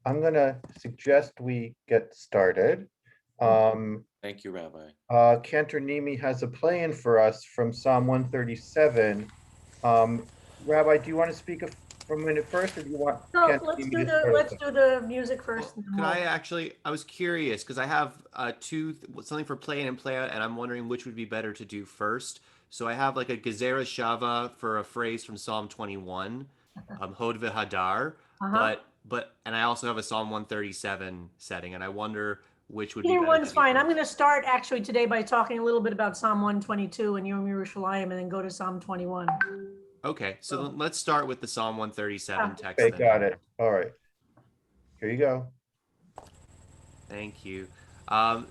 I'm gonna suggest we get started. Thank you, Rabbi. Cantor Nimi has a play-in for us from Psalm 137. Um, Rabbi, do you want to speak for a minute first, or do you want No, Cantor let's Nimi do to the start us let's off? do the music first, Well, and then could I we'll. actually? I was curious because I have something for play in and play out, and I'm wondering which would be better to do first. So I have like a Gezerah Shava for a phrase from Psalm 21, Hod v'Hadar, Uh-huh. but I also have a Psalm 137 setting, and I wonder which would be Either better to one's do fine. I'm going first. to start actually today by talking a little bit about Psalm 122 and Yom Yerushalayim, and then go to Psalm 21. Okay, so So, then let's start with the Psalm 137 yeah. text Okay, then. got it. All right, here you go. Thank you.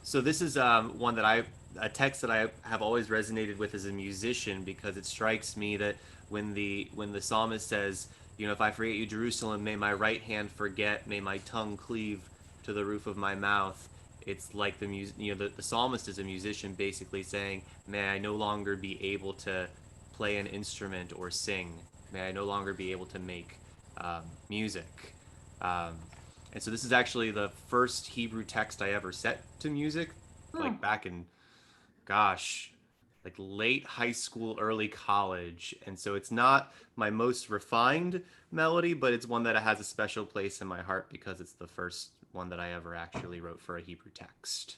So this is one that a text that I have always resonated with as a musician because it strikes me that when the psalmist says, if I forget you, Jerusalem, may my right hand forget, may my tongue cleave to the roof of my mouth. It's like the psalmist is a musician basically saying, may I no longer be able to play an instrument or sing. May I no longer be able to make music. Um, and so this is actually the first Hebrew text I ever set to music, Hmm. like back in, gosh, like late high school, early college. And so it's not my most refined melody, but it's one that has a special place in my heart because it's the first one that I ever actually wrote for a Hebrew text.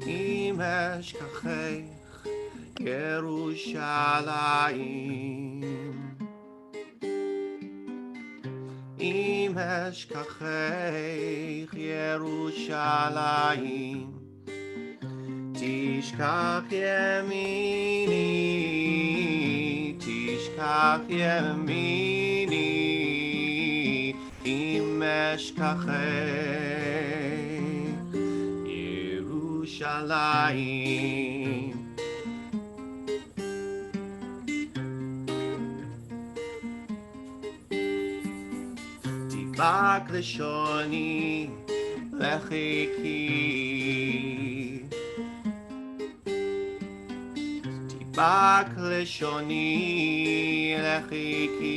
אם אשכחך ירושלים אם אשכחך ירושלים תשכח ימיני תשכח ימיני אם אשכחך ירושלים תדבק לשוני לחיקי תדבק לשוני לחיקי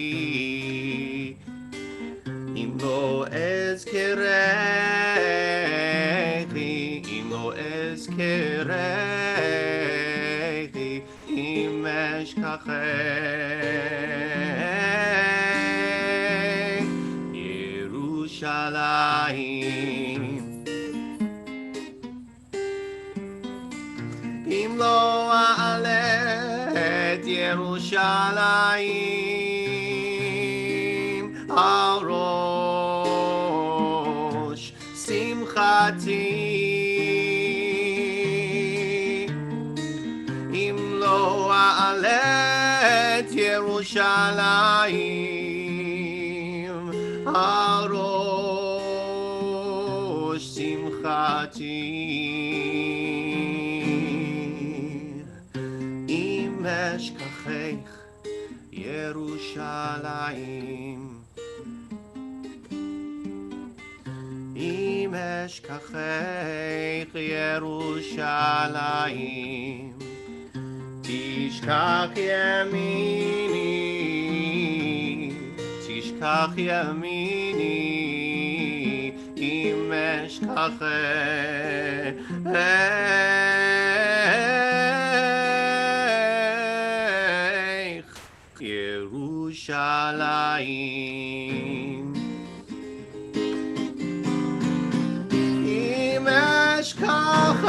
אם לא אזכרכי אם לא אזכרכי אם אשכחך ירושלים אם לא אעלה את ירושלים על ראש שמחתי אם לא אעלה את ירושלים על ראש שמחתי אם אשכחך ירושלים אם אשכחך ירושלים תשכח ימיני תשכח ימיני אם אשכחך ירושלים אם אשכחך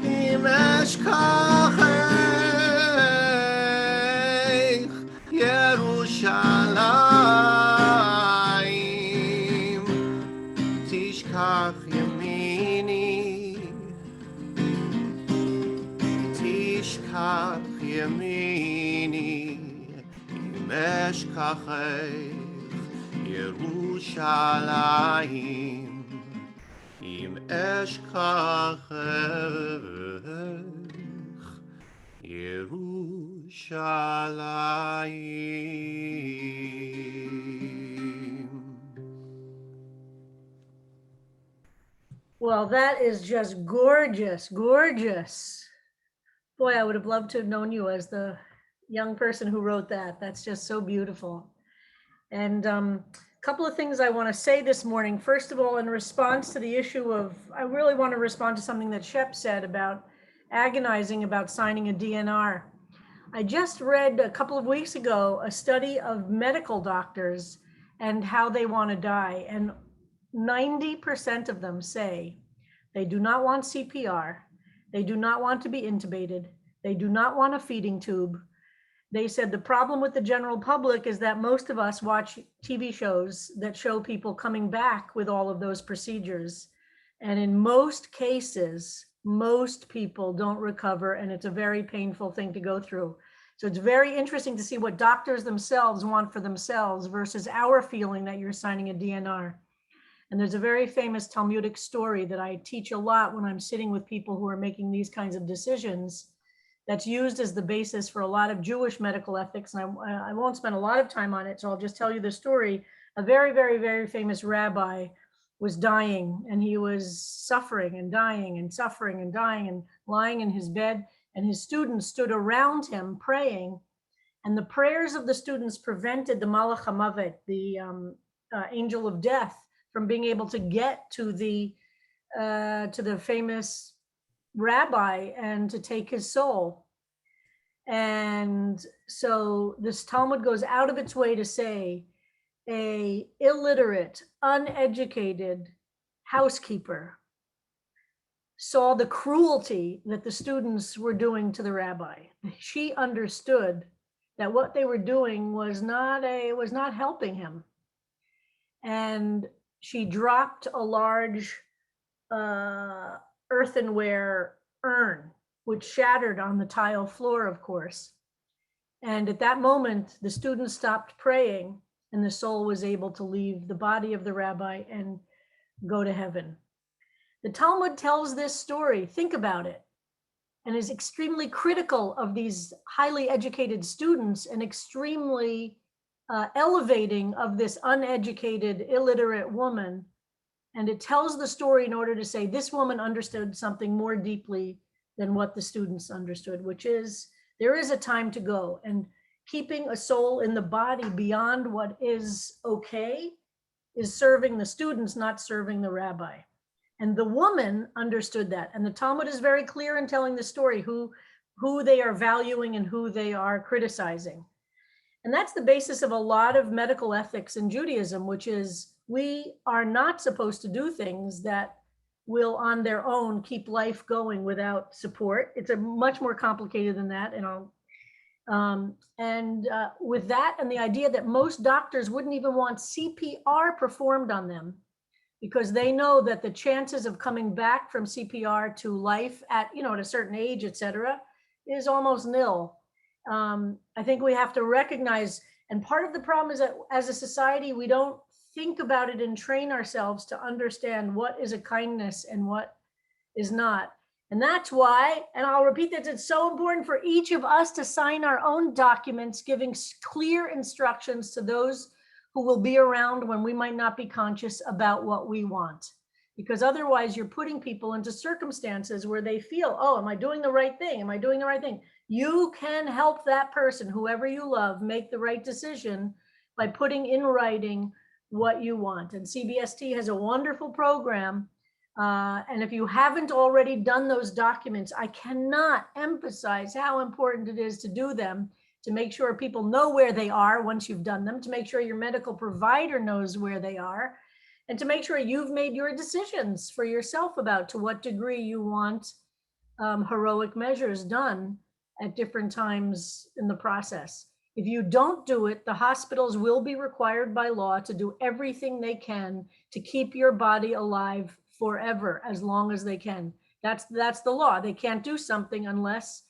אם אשכחך ירושלים תשכח ימיני תשכח ימיני אם אשכחך ירושלים אם אשכחך ירושלים. Well, that is just gorgeous, gorgeous. Boy, I would have loved to have known you as the young person who wrote that. That's just so beautiful. And a couple of things I want to say this morning. First of all, in response to the issue of, I really want to respond to something that Shep said about agonizing about signing a DNR. I just read a couple of weeks ago a study of medical doctors and how they want to die. And 90% of them say they do not want CPR. They do not want to be intubated. They do not want a feeding tube. They said the problem with the general public is that most of us watch TV shows that show people coming back with all of those procedures. And in most cases, most people don't recover, and it's a very painful thing to go through. So it's very interesting to see what doctors themselves want for themselves versus our feeling that you're signing a DNR. And there's a very famous Talmudic story that I teach a lot when I'm sitting with people who are making these kinds of decisions, that's used as the basis for a lot of Jewish medical ethics. And I won't spend a lot of time on it, so I'll just tell you the story. A very, very, very famous rabbi was dying, and he was suffering and dying and suffering and dying and lying in his bed. And his students stood around him praying. And the prayers of the students prevented the Malach HaMavet, the angel of death, from being able to get to the famous rabbi and to take his soul. And so this Talmud goes out of its way to say a illiterate, uneducated housekeeper saw the cruelty that the students were doing to the rabbi. She understood that what they were doing was not helping him. And she dropped a large earthenware urn, which shattered on the tile floor, of course. And at that moment, the students stopped praying, and the soul was able to leave the body of the rabbi and go to heaven. The Talmud tells this story, think about it, and is extremely critical of these highly educated students and extremely elevating of this uneducated, illiterate woman. And it tells the story in order to say this woman understood something more deeply than what the students understood, which is there is a time to go, and keeping a soul in the body beyond what is okay is serving the students, not serving the rabbi. And the woman understood that. And the Talmud is very clear in telling the story who they are valuing and who they are criticizing. And that's the basis of a lot of medical ethics in Judaism, which is we are not supposed to do things that will on their own keep life going without support. It's a much more complicated than that. And with that and the idea that most doctors wouldn't even want CPR performed on them because they know that the chances of coming back from CPR to life at a certain age, et cetera, is almost nil. I think we have to recognize, and part of the problem is that as a society, we don't think about it and train ourselves to understand what is a kindness and what is not. And that's why, and I'll repeat that, it's so important for each of us to sign our own documents, giving clear instructions to those who will be around when we might not be conscious about what we want. Because otherwise you're putting people into circumstances where they feel, oh, am I doing the right thing? Am I doing the right thing? You can help that person, whoever you love, make the right decision by putting in writing what you want. And CBST has a wonderful program. And if you haven't already done those documents, I cannot emphasize how important it is to do them, to make sure people know where they are once you've done them, to make sure your medical provider knows where they are, and to make sure you've made your decisions for yourself about to what degree you want heroic measures done at different times in the process. If you don't do it, the hospitals will be required by law to do everything they can to keep your body alive forever, as long as they can. That's the law. They can't do something unless,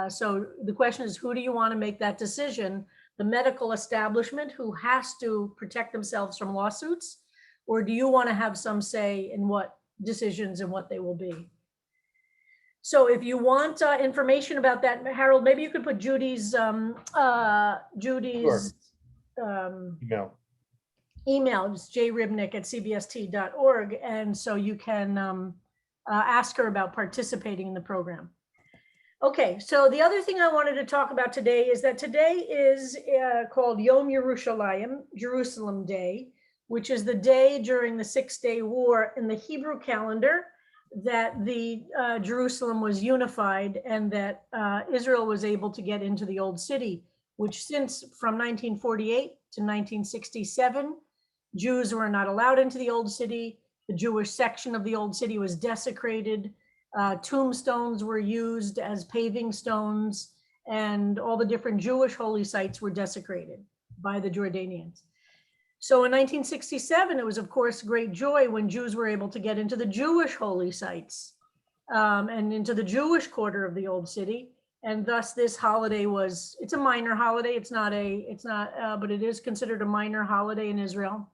so the question is, who do you want to make that decision? The medical establishment, who has to protect themselves from lawsuits, or do you want to have some say in what decisions and what they will be? So if you want information about that, Harold, maybe you could put Judy's Sure. No. email. It's jribnick@cbst.org. And so you can ask her about participating in the program. Okay, so the other thing I wanted to talk about today is that today is called Yom Yerushalayim, Jerusalem Day, which is the day during the Six-Day War in the Hebrew calendar that the Jerusalem was unified and that Israel was able to get into the Old City, which since from 1948 to 1967, Jews were not allowed into the Old City. The Jewish section of the Old City was desecrated. Tombstones were used as paving stones, and all the different Jewish holy sites were desecrated by the Jordanians. So in 1967, it was, of course, great joy when Jews were able to get into the Jewish holy sites and into the Jewish quarter of the Old City. And thus this holiday was, it's a minor holiday. But it is considered a minor holiday in Israel.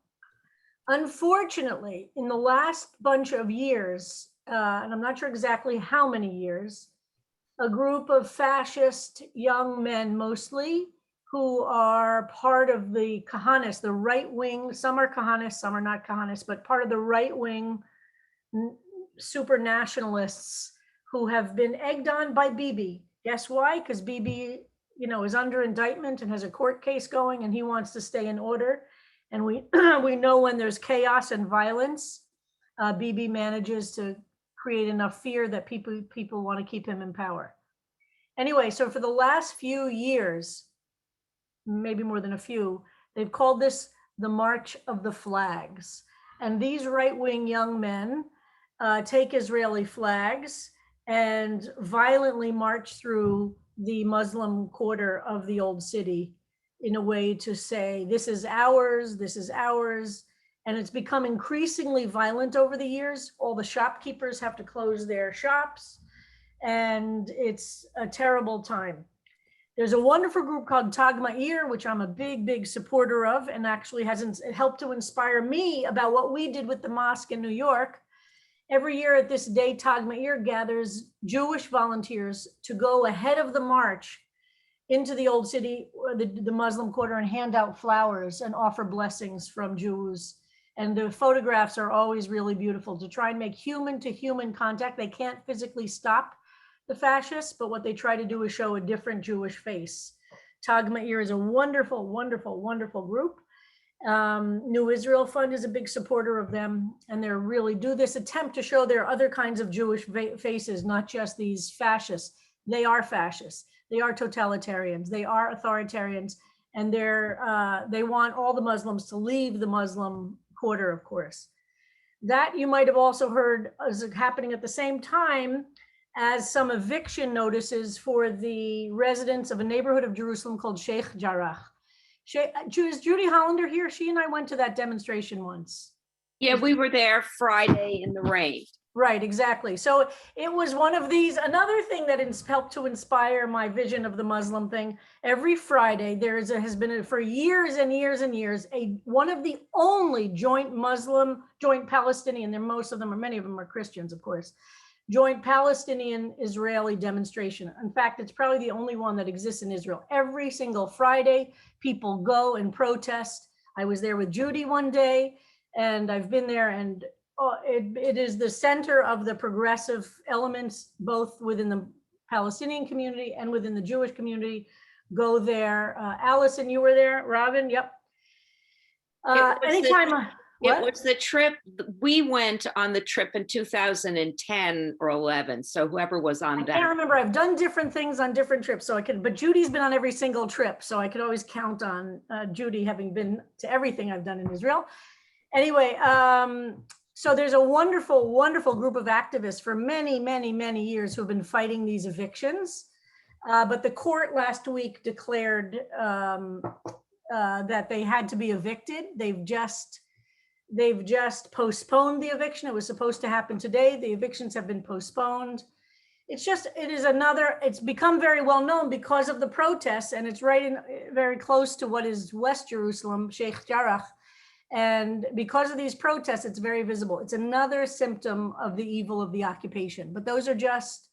Unfortunately, in the last bunch of years, and I'm not sure exactly how many years, a group of fascist young men mostly, who are part of the Kahanis, the right wing, some are Kahanis, some are not Kahanis, but part of the right wing super nationalists who have been egged on by Bibi. Guess why? Because Bibi, is under indictment and has a court case going, and he wants to stay in order. And we we know when there's chaos and violence, Bibi manages to create enough fear that people want to keep him in power. Anyway, so for the last few years, maybe more than a few, they've called this the March of the Flags. And these right-wing young men take Israeli flags and violently march through the Muslim quarter of the Old City in a way to say, this is ours, this is ours. And it's become increasingly violent over the years. All the shopkeepers have to close their shops, and it's a terrible time. There's a wonderful group called Tag Ma'ir, which I'm a big, big supporter of, and actually it helped to inspire me about what we did with the mosque in New York. Every year at this day, Tag Ma'ir gathers Jewish volunteers to go ahead of the march into the Old City, or the Muslim quarter, and hand out flowers and offer blessings from Jews. And the photographs are always really beautiful to try and make human to human contact. They can't physically stop the fascists, but what they try to do is show a different Jewish face. Tag Ma'ir is a wonderful, wonderful, wonderful group. New Israel Fund is a big supporter of them, and they really do this attempt to show there are other kinds of Jewish faces, not just these fascists. They are fascists. They are totalitarians. They are authoritarians, and they want all the Muslims to leave the Muslim quarter, of course. That you might have also heard is happening at the same time as some eviction notices for the residents of a neighborhood of Jerusalem called Sheikh Jarrah. Is Judy Hollander here? She and I went to that demonstration once. Yeah, we were there Friday in the rain. Right, exactly. So it was one of these, another thing that helped to inspire my vision of the Muslim thing. Every Friday, has been for years and years and years, one of the only joint Palestinian, many of them are Christians, of course, joint Palestinian-Israeli demonstration. In fact, it's probably the only one that exists in Israel. Every single Friday, people go and protest. I was there with Judy one day, and I've been there, and it is the center of the progressive elements, both within the Palestinian community and within the Jewish community. Go there. Allison, you were there. Robin, yep. Anytime. It was the trip, we went on the trip in 2010 or 11. So whoever was on that. I can't remember. I've done different things on different trips. But Judy's been on every single trip. So I could always count on Judy having been to everything I've done in Israel. Anyway, so there's a wonderful, wonderful group of activists for many, many, many years who've been fighting these evictions. But the court last week declared that they had to be evicted. They've just postponed the eviction. It was supposed to happen today. The evictions have been postponed. It's become very well known because of the protests, and it's very close to what is West Jerusalem, Sheikh Jarrah. And because of these protests, it's very visible. It's another symptom of the evil of the occupation. But those are just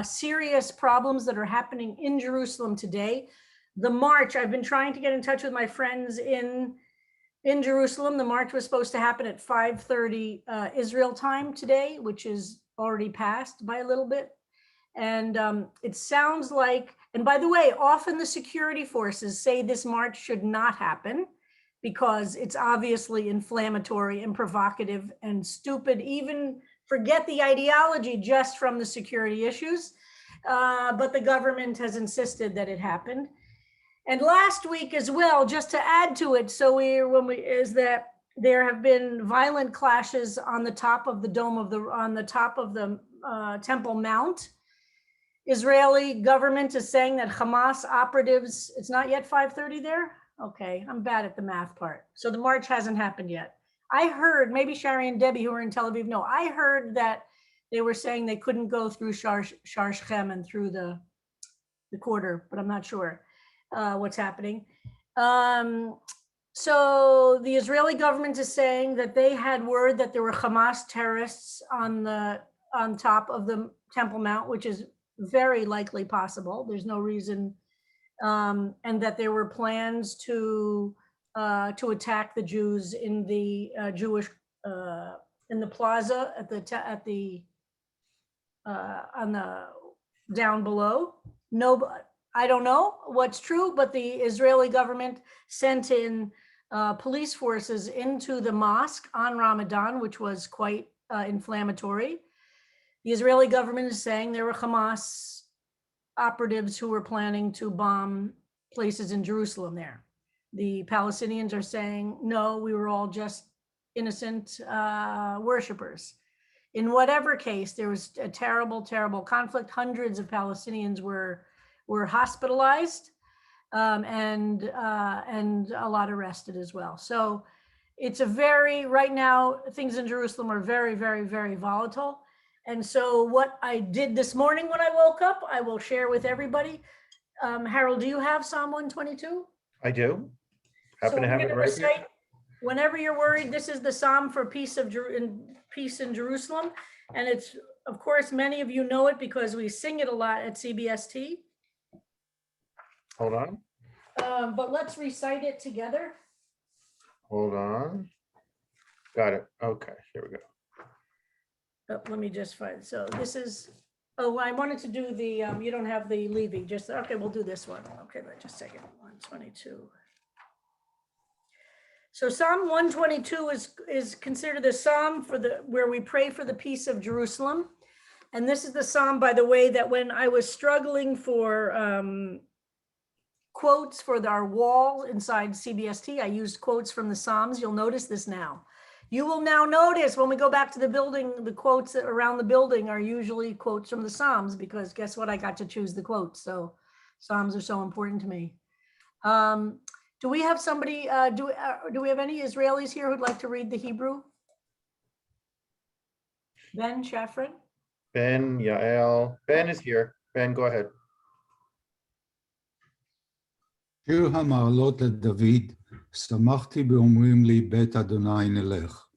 serious problems that are happening in Jerusalem today. The march, I've been trying to get in touch with my friends in in Jerusalem. The march was supposed to happen at 5:30 Israel time today, which is already passed by a little bit. And it sounds like, and by the way, often the security forces say this march should not happen because it's obviously inflammatory and provocative and stupid, even forget the ideology just from the security issues. But the government has insisted that it happened. And last week as well, just to add to it, is that there have been violent clashes on the top of the Temple Mount. Israeli government is saying that Hamas operatives, it's not yet 5:30 there? Okay, I'm bad at the math part. So the march hasn't happened yet. I heard, maybe Shari and Debbie who are in Tel Aviv know, I heard that they were saying they couldn't go through Shar Shechem and through the quarter, but I'm not sure what's happening. So the Israeli government is saying that they had word that there were Hamas terrorists on top of the Temple Mount, which is very likely possible. There's no reason, and that there were plans to attack the Jews in the Jewish in the plaza on the down below. No, I don't know what's true, but the Israeli government sent in police forces into the mosque on Ramadan, which was quite inflammatory. The Israeli government is saying there were Hamas operatives who were planning to bomb places in Jerusalem there. The Palestinians are saying, no, we were all just innocent worshipers. In whatever case, there was a terrible, terrible conflict. Hundreds of Palestinians were hospitalized and a lot arrested as well. So it's right now, things in Jerusalem are very, very, very volatile. And so what I did this morning when I woke up, I will share with everybody. Harold, do you have Psalm 122? I do. Happen to have it right here. Whenever you're worried, this is the Psalm for peace in Jerusalem. And it's, of course, many of you know it because we sing it a lot at CBST. Hold on. But let's recite it together. Hold on. Got it. Okay, here we go. Let me just find, so this is, I wanted to do the, you don't have the Levy, just, okay, we'll do this one. Okay, just a second, 122. So Psalm 122 is considered the Psalm where we pray for the peace of Jerusalem. And this is the Psalm, by the way, that when I was struggling for quotes for our wall inside CBST, I used quotes from the Psalms. You'll notice this now. You will now notice when we go back to the building, the quotes around the building are usually quotes from the Psalms, because guess what? I got to choose the quotes. So Psalms are so important to me. Do we have somebody, do we have any Israelis here who'd like to read the Hebrew? Ben Shafran? Ben, Yael. Ben is here. Ben, go ahead. שיר המעלות לדוד, שמחתי באומרים לי בית אדוני נלך.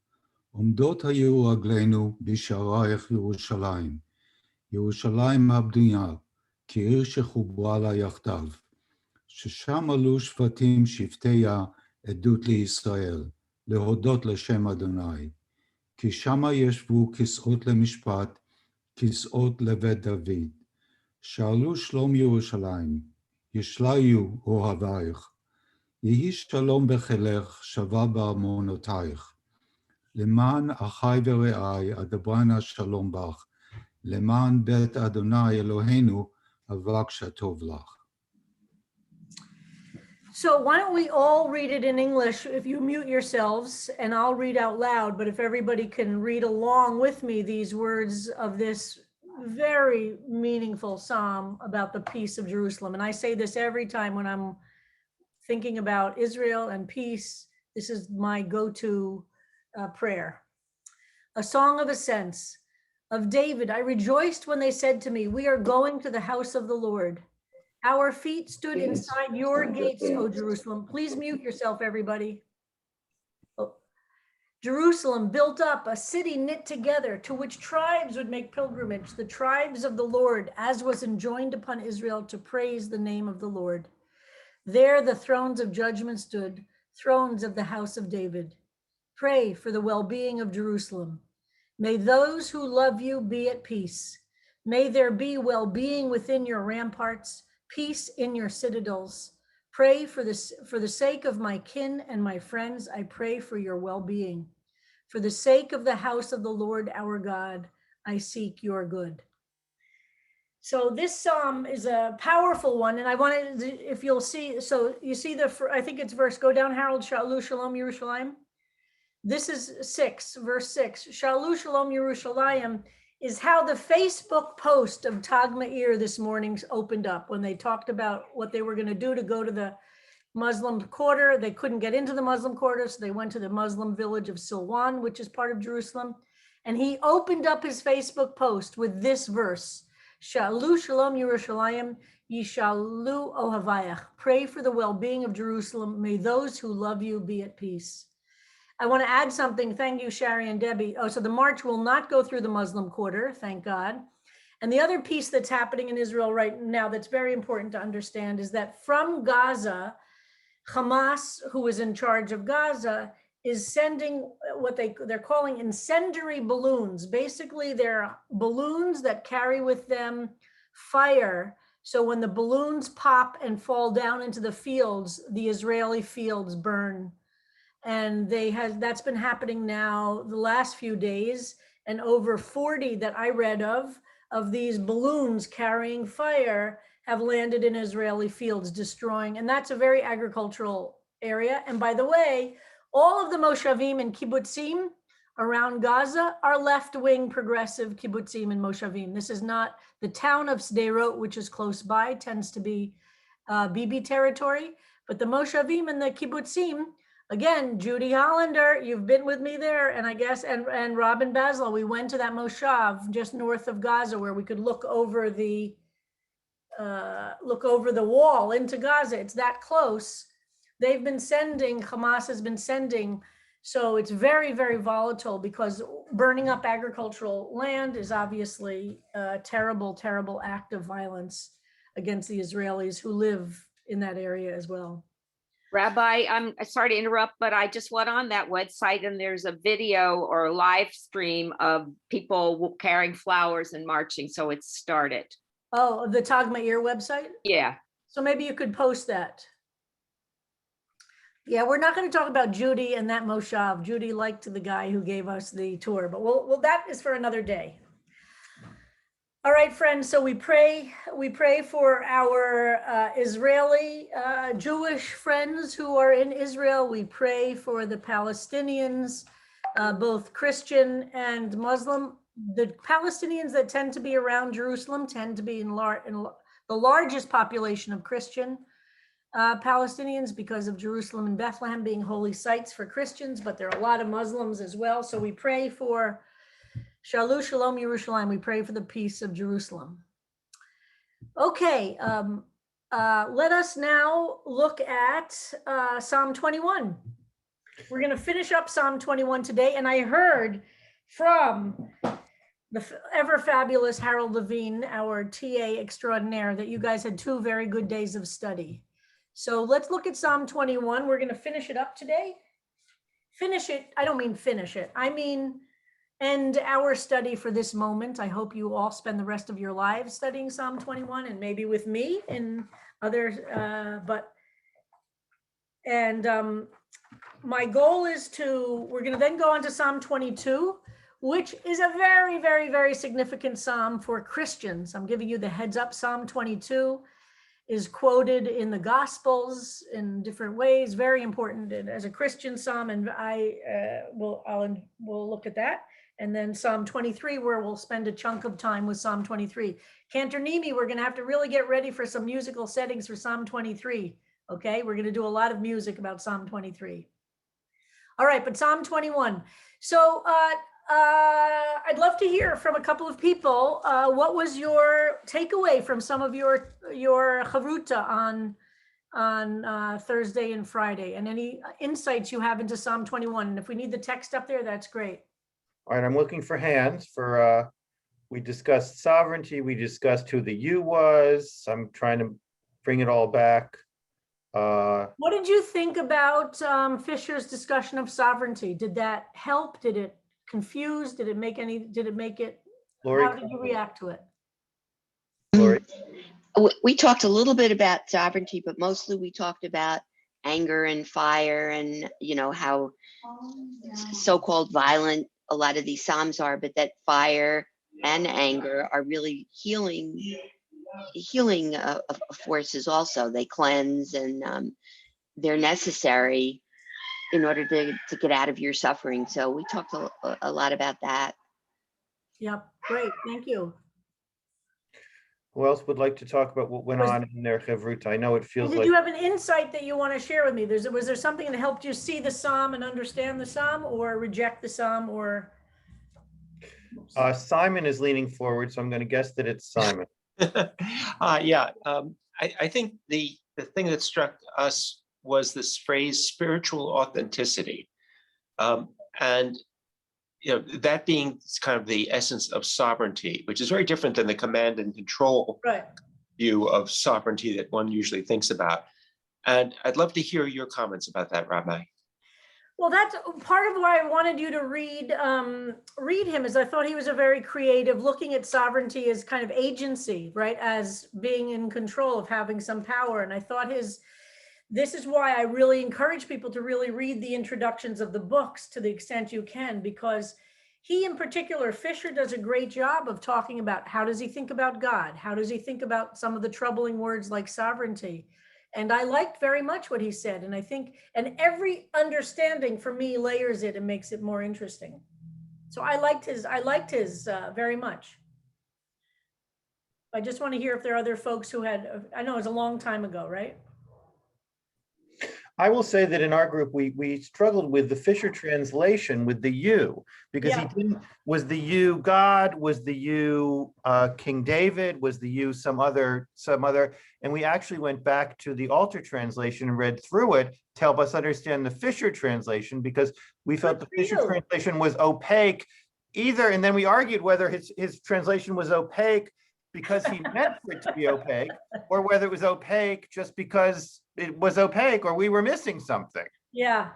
עומדות היו רגלינו בשערייך ירושלים. ירושלים הבנויה, כעיר שחוברה לה יחדיו. ששם עלו שבטים שבטיה עדות לישראל, להודות לשם אדוני. כי שמה ישבו כסאות למשפט, כסאות לבית דוד. שאלו שלום ירושלים, ישליו אוהבייך. יהי שלום בחילך, שבה בארמונותייך. למען אחי ורעי, אדברנה שלום בך. למען בית אדוני אלוהינו, אבקש טוב לך. So why don't we all read it in English if you mute yourselves, and I'll read out loud, but if everybody can read along with me these words of this very meaningful psalm about the peace of Jerusalem. And I say this every time when I'm thinking about Israel and peace. This is my go-to prayer. A song of ascents of David. I rejoiced when they said to me, we are going to the house of the Lord. Our feet stood inside your gates, O Jerusalem. Please mute yourself, everybody. Oh. Jerusalem built up, a city knit together, to which tribes would make pilgrimage, the tribes of the Lord, as was enjoined upon Israel to praise the name of the Lord. There the thrones of judgment stood, thrones of the house of David. Pray for the well-being of Jerusalem. May those who love you be at peace. May there be well-being within your ramparts, peace in your citadels. Pray for the sake of my kin and my friends. I pray for your well-being. For the sake of the house of the Lord our God, I seek your good. So this psalm is a powerful one, and I wanted, if you'll see, so you see I think it's verse, go down, Harold, Shalu Shalom Yerushalayim. This is 6, verse 6. Shalu Shalom Yerushalayim is how the Facebook post of Tag Meir this morning opened up when they talked about what they were going to do to go to the Muslim quarter. They couldn't get into the Muslim quarter, so they went to the Muslim village of Silwan, which is part of Jerusalem. And he opened up his Facebook post with this verse, Shalu Shalom Yerushalayim, Yishalu Ohavayach. Pray for the well-being of Jerusalem. May those who love you be at peace. I want to add something. Thank you, Shari and Debbie. Oh, so the march will not go through the Muslim quarter, thank God. And the other piece that's happening in Israel right now that's very important to understand is that from Gaza, Hamas, who is in charge of Gaza, is sending what they're calling incendiary balloons. Basically, they're balloons that carry with them fire. So when the balloons pop and fall down into the fields, the Israeli fields burn. And that's been happening now the last few days, and over 40 that I read of these balloons carrying fire have landed in Israeli fields, destroying, and that's a very agricultural area. And by the way, all of the moshavim and kibbutzim around Gaza are left-wing progressive kibbutzim and moshavim. This is not the town of Sderot, which is close by, tends to be Bibi territory, but the moshavim and the kibbutzim, again, Judy Hollander, you've been with me there, and I guess, and Robin Baslow, we went to that moshav just north of Gaza where we could look over the wall into Gaza. It's that close. They've been sending, Hamas has been sending, so it's very, very volatile because burning up agricultural land is obviously a terrible, terrible act of violence against the Israelis who live in that area as well. Rabbi, I'm sorry to interrupt, but I just went on that website and there's a video or a live stream of people carrying flowers and marching. So it's started. Oh, the Tag Meir website? Yeah. So maybe you could post that. Yeah, we're not going to talk about Judy and that moshav. Judy liked the guy who gave us the tour, but well, that is for another day. All right, friends, so we pray for our Israeli Jewish friends who are in Israel. We pray for the Palestinians, both Christian and Muslim. The Palestinians that tend to be around Jerusalem tend to be in the largest population of Christian Palestinians because of Jerusalem and Bethlehem being holy sites for Christians, but there are a lot of Muslims as well. So we pray for Shalu Shalom Yerushalayim. We pray for the peace of Jerusalem. Okay, let us now look at Psalm 21. We're going to finish up Psalm 21 today, and I heard from the ever fabulous Harold Levine, our TA extraordinaire, that you guys had 2 very good days of study. So let's look at Psalm 21. We're going to finish it up today. Finish it. I don't mean finish it. I mean end our study for this moment. I hope you all spend the rest of your lives studying Psalm 21 and maybe with me in other, my goal is we're going to then go on to Psalm 22, which is a very, very, very significant Psalm for Christians. I'm giving you the heads up. Psalm 22 is quoted in the Gospels in different ways, very important as a Christian Psalm, and we'll look at that. And then Psalm 23, where we'll spend a chunk of time with Psalm 23. Cantor Nimi, we're gonna have to really get ready for some musical settings for Psalm 23, okay? We're gonna do a lot of music about Psalm 23. All right, but Psalm 21. So I'd love to hear from a couple of people. What was your takeaway from some of your chavruta on Thursday and Friday, and any insights you have into Psalm 21? And if we need the text up there, that's great. All right, I'm looking for hands for, we discussed sovereignty, we discussed who the you was. I'm trying to bring it all back. What did you think about Fisher's discussion of sovereignty? Did that help? Did it confuse? Did it make it, Lori, how did you react to it? Lori? We talked a little bit about sovereignty, but mostly we talked about anger and fire and, you know, how so-called violent a lot of these Psalms are, but that fire and anger are really healing forces also. They cleanse and they're necessary in order to get out of your suffering. So we talked a lot about that. Yep, great, thank you. Who else would like to talk about what went on in their Chevruta? I know it And feels did like, you have an insight that you want to share with me? Was there something that helped you see the Psalm and understand the Psalm, or reject the Psalm, or? Simon is leaning forward, so I'm going to guess that it's Simon. Yeah, I think the thing that struck us was this phrase spiritual authenticity. And you know, that being kind of the essence of sovereignty, which is very different than the command and control Right. view of sovereignty that one usually thinks about. And I'd love to hear your comments about that, Rabbi. Well, that's part of why I wanted you to read him, is I thought he was a very creative, looking at sovereignty as kind of agency, right? As being in control of having some power. And I thought this is why I really encourage people to really read the introductions of the books to the extent you can, because he in particular, Fisher, does a great job of talking about how does he think about God? How does he think about some of the troubling words like sovereignty? And I liked very much what he said. And I think, and every understanding for me layers it and makes it more interesting. So I liked his very much. I just want to hear if there are other folks who had, I know it was a long time ago, right? I will say that in our group, we struggled with the Fisher translation with the you, because Yeah. he didn't, was the you God, was the you King David, was the you some other, and we actually went back to the Alter translation and read through it to help us understand the Fisher translation, because we felt the Fisher translation was opaque either, and then we argued whether his translation was opaque because he meant for it to be opaque, or whether it was opaque just because it was opaque or we were missing something. Yeah.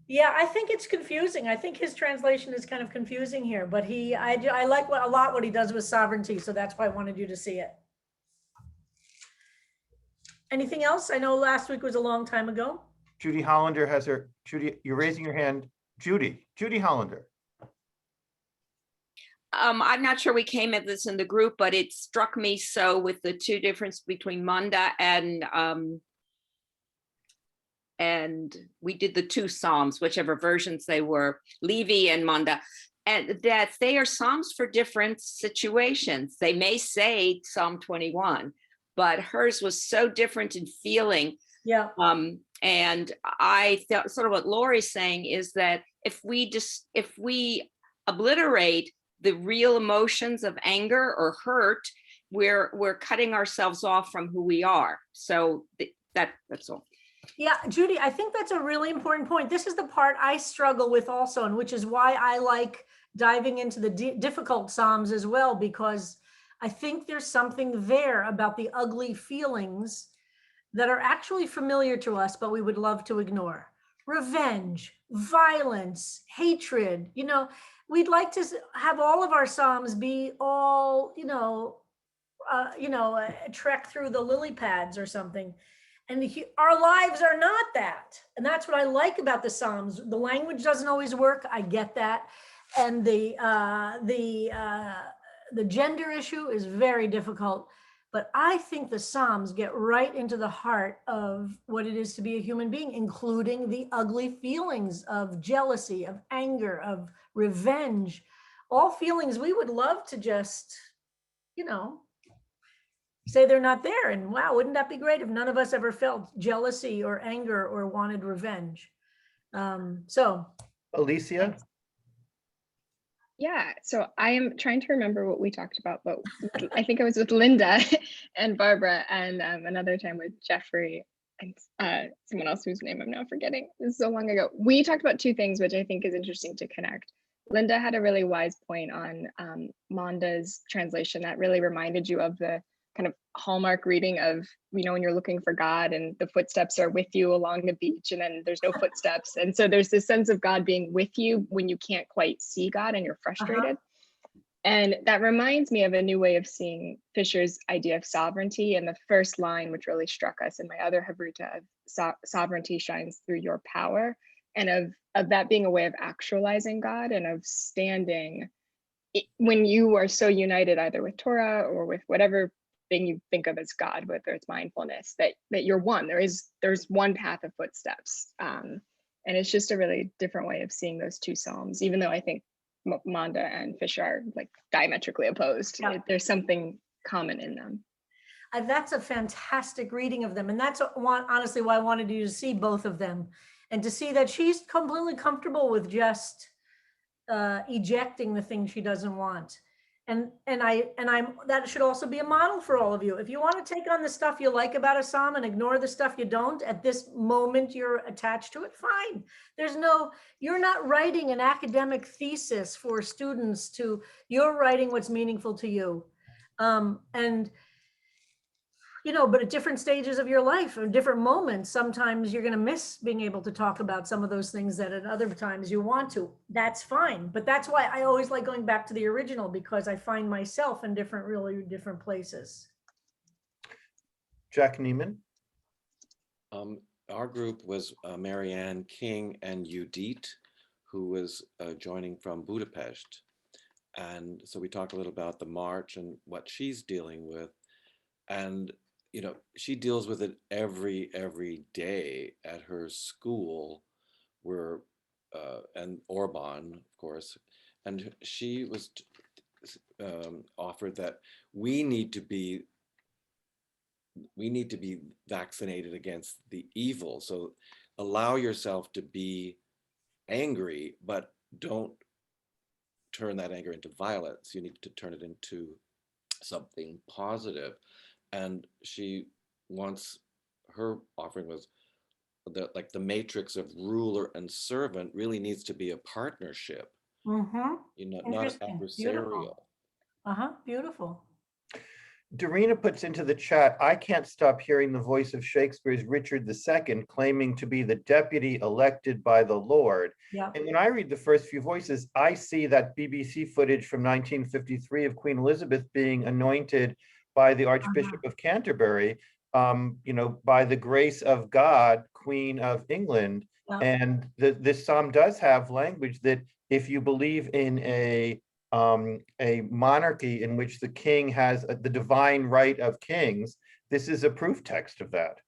Yeah, I think it's confusing. I think his translation is kind of confusing here, but I like a lot what he does with sovereignty, so that's why I wanted you to see it. Anything else? I know last week was a long time ago. Judy Hollander has her, Judy, you're raising your hand. Judy Hollander. I'm not sure we came at this in the group, but it struck me so with the two difference between Manda and we did the two Psalms, whichever versions they were, Levi and Manda, and that they are Psalms for different situations. They may say Psalm 21, but hers was so different in feeling. Yeah. And I thought sort of what Lori's saying is that if we obliterate the real emotions of anger or hurt, we're cutting ourselves off from who we are. So that's all. Yeah, Judy, I think that's a really important point. This is the part I struggle with also, and which is why I like diving into the difficult Psalms as well, because I think there's something there about the ugly feelings that are actually familiar to us, but we would love to ignore. Revenge, violence, hatred, we'd like to have all of our Psalms be all, a trek through the lily pads or something. And our lives are not that. And that's what I like about the Psalms. The language doesn't always work. I get that. And the gender issue is very difficult. But I think the Psalms get right into the heart of what it is to be a human being, including the ugly feelings of jealousy, of anger, of revenge, all feelings we would love to just, say they're not there. And wow, wouldn't that be great if none of us ever felt jealousy or anger or wanted revenge? So, Alicia? Yeah, so I am trying to remember what we talked about, but I think I was with Linda and Barbara, and another time with Jeffrey and someone else whose name I'm now forgetting. This is so long ago. We talked about two things, which I think is interesting to connect. Linda had a really wise point on Manda's translation that really reminded you of the kind of hallmark reading of, when you're looking for God and the footsteps are with you along the beach and then there's no footsteps. And so there's this sense of God being with you when you can't quite see God and you're frustrated. And that reminds me of a new way of seeing Fisher's idea of sovereignty. And the first line, which really struck us in my other Havruta, of sovereignty shines through your power, and of that being a way of actualizing God and of standing when you are so united either with Torah or with whatever thing you think of as God, whether it's mindfulness, that you're one. There's one path of footsteps. And it's just a really different way of seeing those two Psalms, even though I think Manda and Fisher are like diametrically opposed. Yeah. There's something common in them. That's a fantastic reading of them. And that's honestly why I wanted you to see both of them and to see that she's completely comfortable with just ejecting the thing she doesn't want. And I'm that should also be a model for all of you. If you want to take on the stuff you like about a psalm and ignore the stuff you don't at this moment you're attached to it, fine. You're not writing an academic thesis for students you're writing what's meaningful to you. But at different stages of your life or different moments, sometimes you're going to miss being able to talk about some of those things that at other times you want to. That's fine. But that's why I always like going back to the original, because I find myself in really different places. Jack Neiman. Our group was Marianne King and Judith, who was joining from Budapest. And so we talked a little about the march and what she's dealing with. And she deals with it every day at her school, where and Orban, of course, and she was offered that we need to be vaccinated against the evil. So allow yourself to be angry, but don't turn that anger into violence. You need to turn it into something positive. And her offering was that like the matrix of ruler and servant really needs to be a partnership, not adversarial. Beautiful. Dorina puts into the chat, I can't stop hearing the voice of Shakespeare's Richard II claiming to be the deputy elected by the Lord. Yeah. And when I read the first few voices, I see that BBC footage from 1953 of Queen Elizabeth being anointed by the Archbishop of Canterbury, by the grace of God, Queen of England. Yeah. And this psalm does have language that if you believe in a monarchy in which the king has the divine right of kings, this is a proof text of that.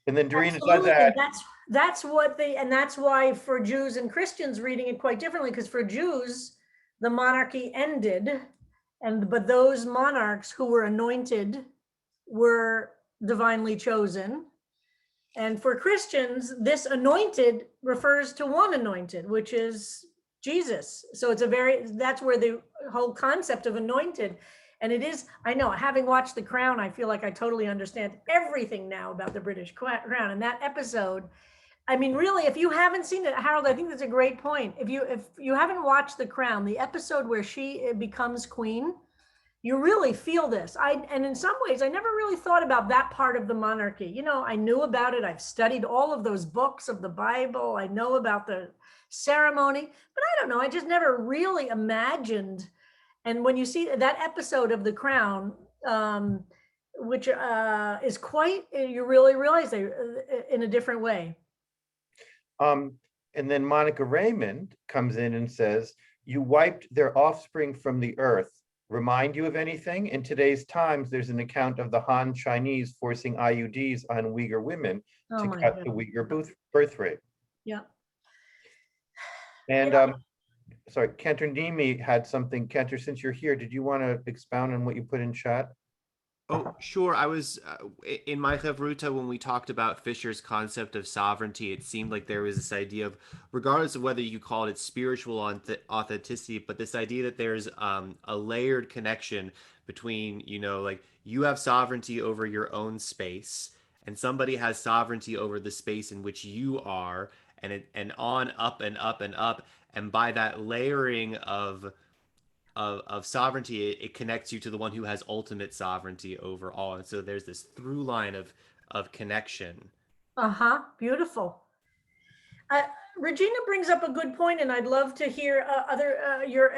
And then Dorina does add, that's why for Jews and Christians reading it quite differently, because for Jews, the monarchy ended. But those monarchs who were anointed were divinely chosen. And for Christians, this anointed refers to one anointed, which is Jesus. So that's where the whole concept of anointed. And it is, I know, having watched The Crown, I feel like I totally understand everything now about the British Crown. And that episode, I mean, really, if you haven't seen it, Harold, I think that's a great point. If you haven't watched The Crown, the episode where she becomes queen, you really feel this. And in some ways, I never really thought about that part of the monarchy. I knew about it. I've studied all of those books of the Bible. I know about the ceremony, but I don't know. I just never really imagined. And when you see that episode of The Crown, which is you really realize they in a different way. And then Monica Raymond comes in and says, you wiped their offspring from the earth. Remind you of anything? In today's times, there's an account of the Han Chinese forcing IUDs on Uyghur women to cut the Uyghur birth rate. Yeah. And sorry, Cantor Nimi had something. Cantor, since you're here, did you want to expound on what you put in chat? Oh, sure. I was in my Chavruta when we talked about Fisher's concept of sovereignty. It seemed like there was this idea of, regardless of whether you call it spiritual authenticity, but this idea that there's a layered connection between, like you have sovereignty over your own space, and somebody has sovereignty over the space in which you are, and on up and up and up, and by that layering of of sovereignty, it connects you to the one who has ultimate sovereignty over all. And so there's this through line of connection. Uh-huh, beautiful. Regina brings up a good point, and I'd love to hear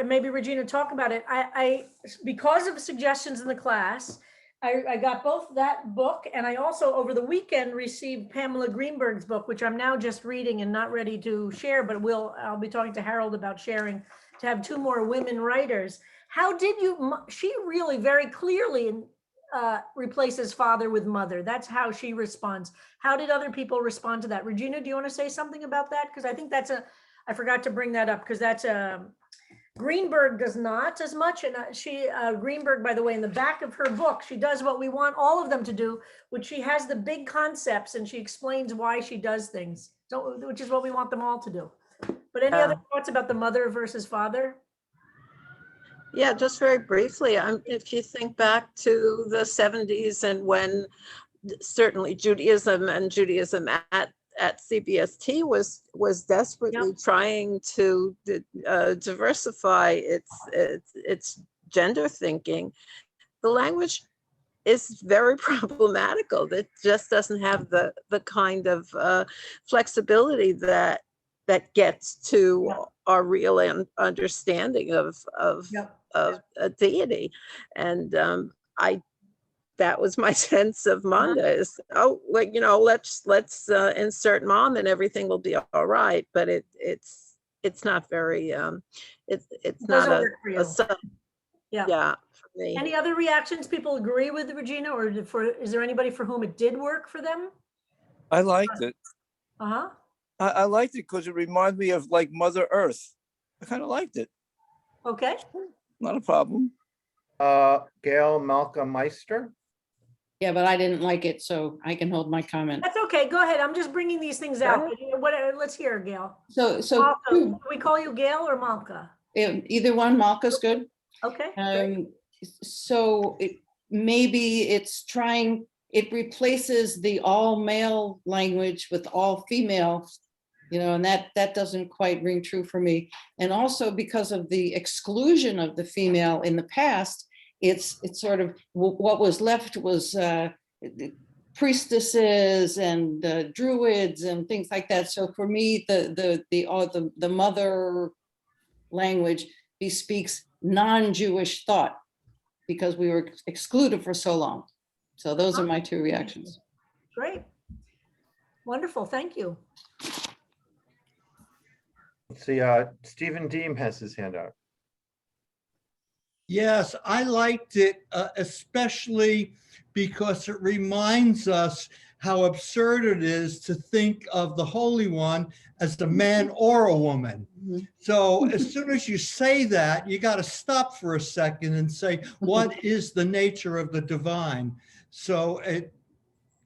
maybe Regina talk about it. I because of suggestions in the class, I got both that book, and I also over the weekend received Pamela Greenberg's book, which I'm now just reading and not ready to share, but I'll be talking to Harold about sharing to have 2 more women writers. How did she really very clearly replaces father with mother. That's how she responds. How did other people respond to that? Regina, do you want to say something about that? Because I think I forgot to bring that up because that's Greenberg does not as much. And Greenberg, by the way, in the back of her book, she does what we want all of them to do, which she has the big concepts and she explains why she does things, which is what we want them all to do. But any other thoughts about the mother versus father? Yeah, just very briefly, if you think back to the 70s and when certainly Judaism at CBST was desperately trying to diversify its gender thinking, the language is very problematical. That just doesn't have the kind of flexibility that gets to our real understanding of a deity. And that was my sense of Manda is, let's insert mom and everything will be all right. But it's not very it's not a for me. Any other reactions? People agree with Regina, or is there anybody for whom it did work for them? I liked it. Uh-huh. I liked it because it reminded me of like Mother Earth. I kind of liked it. Okay. Not a problem. Gail Malcolm Meister. Yeah, but I didn't like it, so I can hold my comment. That's okay. Go ahead. I'm just bringing these things out. Let's hear, Gail. So Malka, do we call you Gail or Malka? Either one. Malka's good. Okay. So maybe it replaces the all male language with all female, and that doesn't quite ring true for me. And also because of the exclusion of the female in the past, it's sort of what was left was priestesses and druids and things like that. So for me, the mother language bespeaks non-Jewish thought because we were excluded for so long. So those are my 2 reactions. Great. Wonderful. Thank you. Let's see, Stephen Deem has his hand out. Yes, I liked it, especially because it reminds us how absurd it is to think of the Holy One as a man or a woman. So as soon as you say that, you got to stop for a second and say, what is the nature of the divine? So it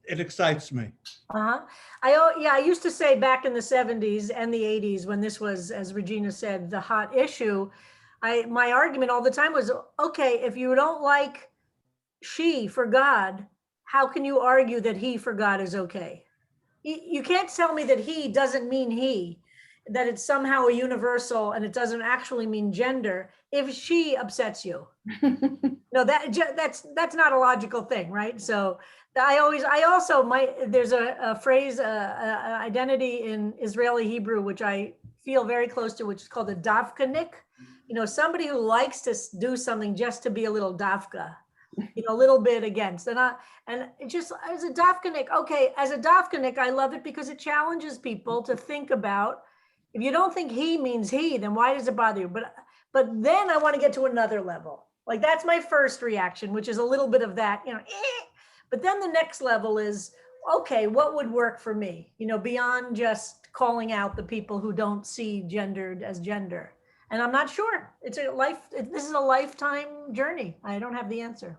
excites me. I used to say back in the 70s and the 80s when this was, as Regina said, the hot issue, my argument all the time was, okay, if you don't like she for God, how can you argue that he for God is okay? You can't tell me that he doesn't mean he, that it's somehow a universal and it doesn't actually mean gender if she upsets you. No, that's not a logical thing, right? So there's a phrase, identity in Israeli Hebrew, which I feel very close to, which is called a dafkanik. Somebody who likes to do something just to be a little dafka, a little bit against. And just as a dafkanik, okay, as a dafkanik, I love it because it challenges people to think about, if you don't think he means he, then why does it bother you? But then I want to get to another level. Like that's my first reaction, which is a little bit of that, But then the next level is, okay, what would work for me? Beyond just calling out the people who don't see gendered as gender. And I'm not sure. This is a lifetime journey. I don't have the answer.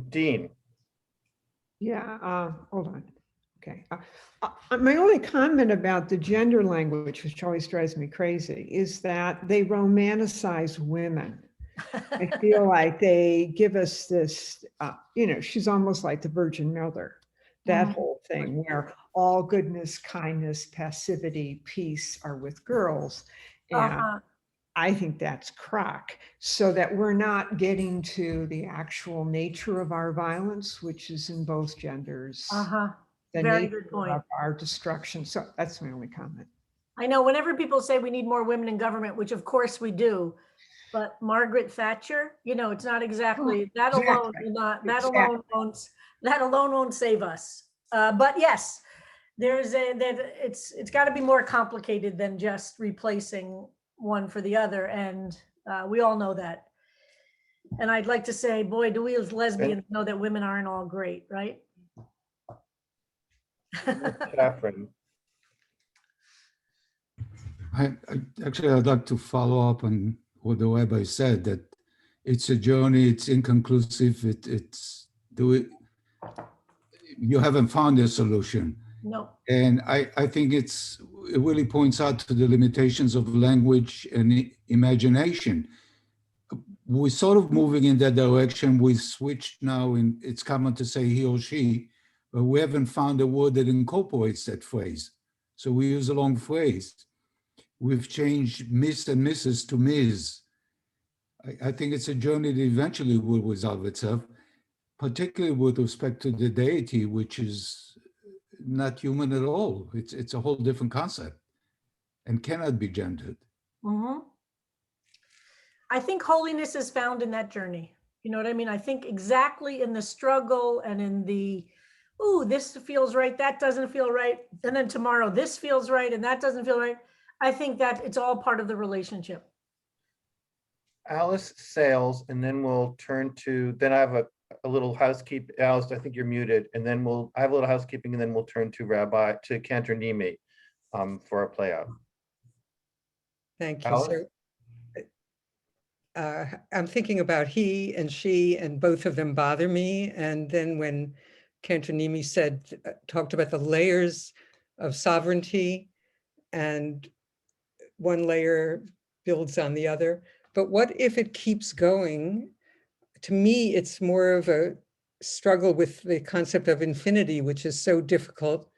Dean. Yeah, hold on. Okay. My only comment about the gender language, which always drives me crazy, is that they romanticize women. I feel like they give us this, she's almost like the Virgin Mother, that whole thing where all goodness, kindness, passivity, peace are with girls. And Uh-huh. I think that's crock, so that we're not getting to the actual nature of our violence, which is in both genders. Uh-huh. The Very nature good point. of our destruction. So that's my only comment. I know whenever people say we need more women in government, which of course we do, but Margaret Thatcher, it's not exactly, that alone will not, that alone won't save us. But yes, it's got to be more complicated than just replacing one for the other. And we all know that. And I'd like to say, boy, do we as lesbians know that women aren't all great, right? Catherine. Actually, I'd like to follow up on what the rabbi said, that it's a journey, it's inconclusive, you haven't found a solution. No. And I think it really points out to the limitations of language and imagination. We're sort of moving in that direction. We switched now, and it's common to say he or she, but we haven't found a word that incorporates that phrase. So we use a long phrase. We've changed Miss and Mrs. to Ms. I think it's a journey that eventually will resolve itself, particularly with respect to the deity, which is not human at all. It's a whole different concept and cannot be gendered. Mm-hmm. I think holiness is found in that journey. You know what I mean? I think exactly in the struggle and in the, ooh, this feels right, that doesn't feel right. And then tomorrow, this feels right and that doesn't feel right. I think that it's all part of the relationship. Alice Sales, and then we'll turn to, then I have a little housekeeping. Alice, I think you're muted. And then I have a little housekeeping, and then we'll turn to Cantor Nimi for a play out. Thank you. Alice? So I'm thinking about he and she, and both of them bother me. And then when Cantor Nimi talked about the layers of sovereignty, and one layer builds on the other. But what if it keeps going? To me, it's more of a struggle with the concept of infinity, which is so difficult,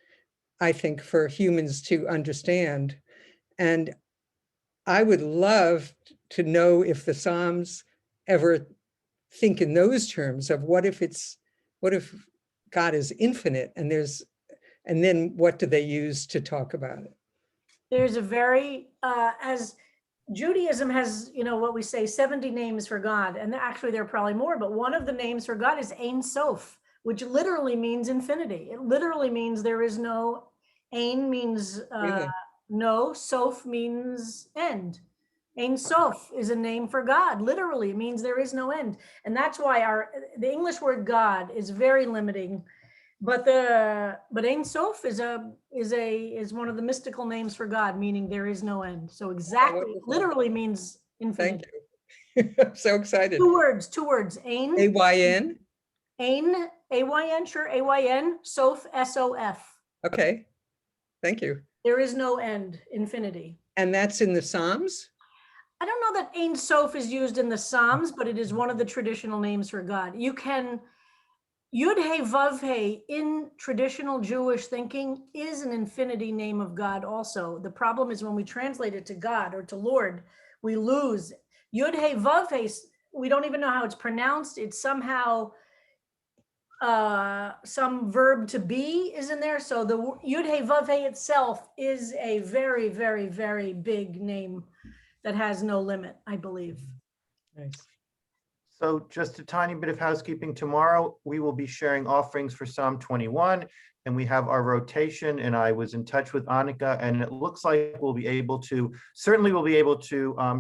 I think, for humans to understand. And I would love to know if the Psalms ever think in those terms of what if God is infinite, and then what do they use to talk about it? There's a very, as Judaism has, what we say, 70 names for God, and actually there are probably more, but one of the names for God is Ein Sof, which literally means infinity. It literally means there is no, Ein means no, Sof means end. Ein Sof is a name for God. Literally, it means there is no end. And that's why the English word God is very limiting. But Ein Sof is one of the mystical names for God, meaning there is no end. So exactly, literally means infinite. Thank you. I'm so excited. Two words. Ein. A-Y-N? Ein, A-Y-N, sure, A-Y-N, Sof, S-O-F. Okay, thank you. There is no end, infinity. And that's in the Psalms? I don't know that Ein Sof is used in the Psalms, but it is one of the traditional names for God. You can, Yud-He Vav-He in traditional Jewish thinking is an infinity name of God also. The problem is when we translate it to God or to Lord, we lose. Yud-He Vav-He, we don't even know how it's pronounced. It's somehow, some verb to be is in there. So the Yud-He Vav-He itself is a very, very, very big name that has no limit, I believe. Nice. So just a tiny bit of housekeeping. Tomorrow, we will be sharing offerings for Psalm 21, and we have our rotation, and I was in touch with Annika, and it looks like we'll be able to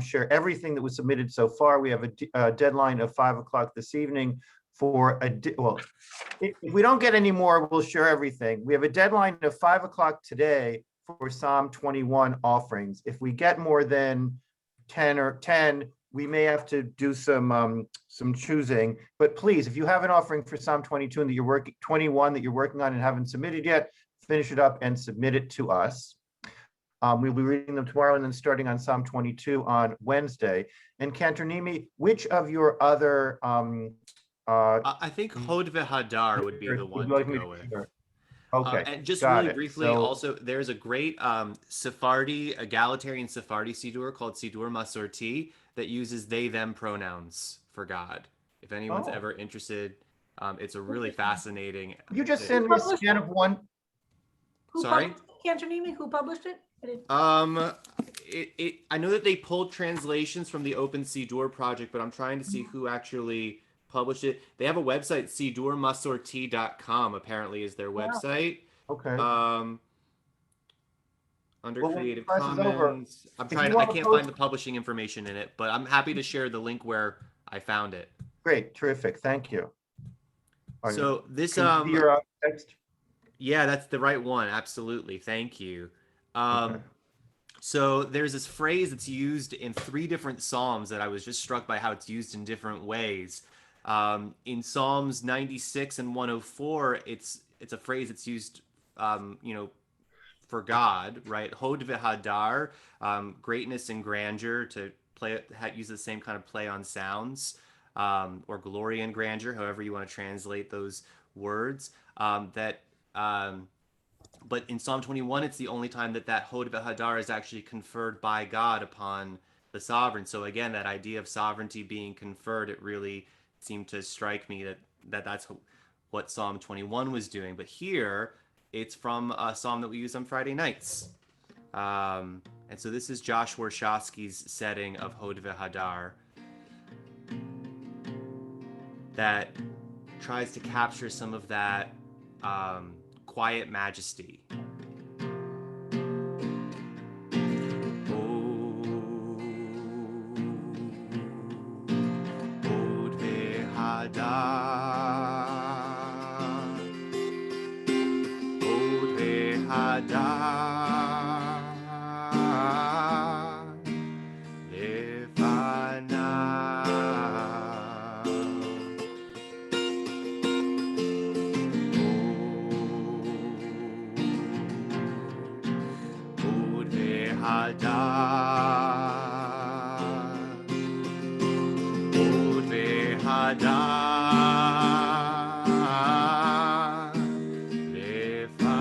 share everything that was submitted so far. We have a deadline of 5 o'clock this evening for if we don't get any more, we'll share everything. We have a deadline of 5 o'clock today for Psalm 21 offerings. If we get more than 10, we may have to do some choosing, but please, if you have an offering for Psalm 21 that you're working on and haven't submitted yet, finish it up and submit it to us. We'll be reading them tomorrow and then starting on Psalm 22 on Wednesday. And Cantor Nimi, which of your other I think Hod V'Hadar would be the one to go with. Okay, And just got really it. briefly, So- also, there's a great Sephardi, egalitarian Sephardi Siddur called Siddur Masorti that uses they, them pronouns for God. If anyone's Oh. ever interested, it's a really fascinating. You just send me a scan of one. Who Sorry? published it? Cantonese? Who published it? I know that they pulled translations from the Open Siddur project, but I'm trying to see who actually published it. They have a website, sidurmasorti.com, apparently is their website. Okay. Under Well, when Creative the press is over, Commons. if you I wanna can't post- find the publishing information in it, but I'm happy to share the link where I found it. Great, terrific, thank you. So this Can you see your text? yeah, that's the right one. Absolutely. Thank you. So there's this phrase that's used in 3 different Psalms that I was just struck by how it's used in different ways. In Psalms 96 and 104, it's a phrase that's used, for God, right? Hod v'hadar, greatness and grandeur, to use the same kind of play on sounds, or glory and grandeur, however you want to translate those words. But in Psalm 21, it's the only time that Hod v'hadar is actually conferred by God upon the sovereign. So again, that idea of sovereignty being conferred, it really seemed to strike me that's what Psalm 21 was doing. But here, it's from a psalm that we use on Friday nights. And so this is Josh Warshawski's setting of Hod v'hadar that tries to capture some of that quiet majesty. Hod v'hadar, Hod v'hadar, lefanav. Hod v'hadar, Hod v'hadar, lefanav.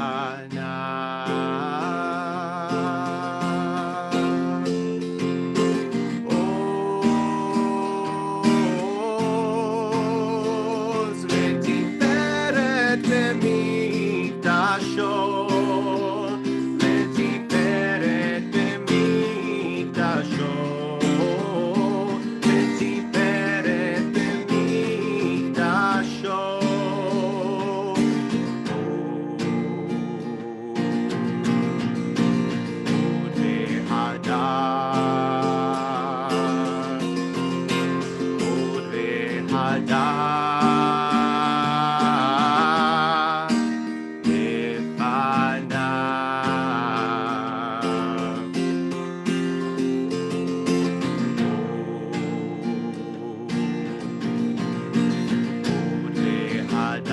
Oz v'tiferet b'mikdasho, v'tiferet b'mikdasho, v'tiferet b'mikdasho. Hod v'hadar, Hod v'hadar, lefanav. Hod v'hadar,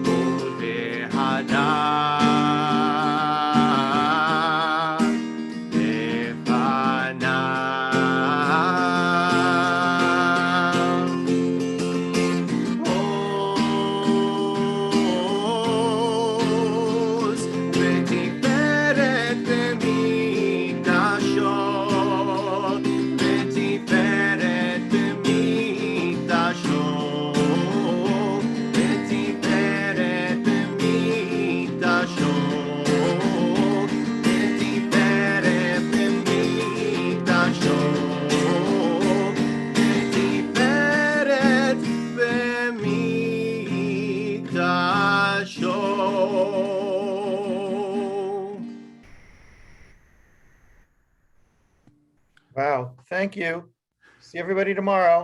Hod v'hadar, lefanav. Oz v'tiferet b'mikdasho, v'tiferet b'mikdasho, v'tiferet b'mikdasho, v'tiferet b'mikdasho, v'tiferet b'mikdasho. Wow, thank you. See everybody tomorrow.